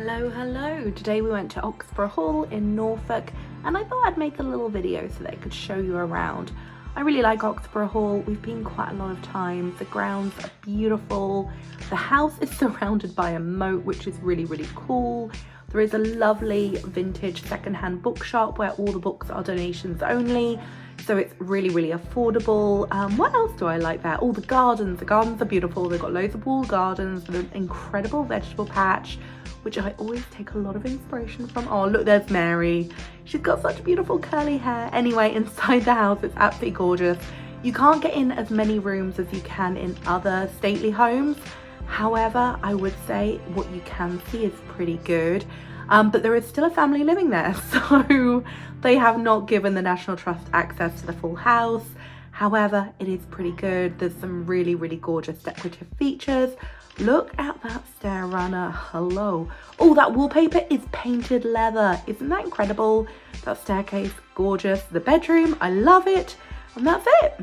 Hello. Today we went to Oxburgh Hall in Norfolk and I thought I'd make a little video so that I could show you around. I really like Oxburgh Hall. We've been quite a lot of times. The grounds are beautiful. The house is surrounded by a moat, which is really cool. There is a lovely vintage secondhand bookshop where all the books are donations only, so it's really affordable. What else do I like there? Oh, the gardens are beautiful. They've got loads of walled gardens with an incredible vegetable patch, which I always take a lot of inspiration from. Oh look, there's Mary. She's got such beautiful curly hair. Anyway, inside the house it's absolutely gorgeous. You can't get in as many rooms as you can in other stately homes. However, I would say what you can see is pretty good. But there is still a family living there, so they have not given the National Trust access to the full house. However, it is pretty good. There's some really gorgeous decorative features. Look at that stair runner. Hello. Oh, that wallpaper is painted leather. Isn't that incredible? That staircase, gorgeous. The bedroom, I love it. And that's it.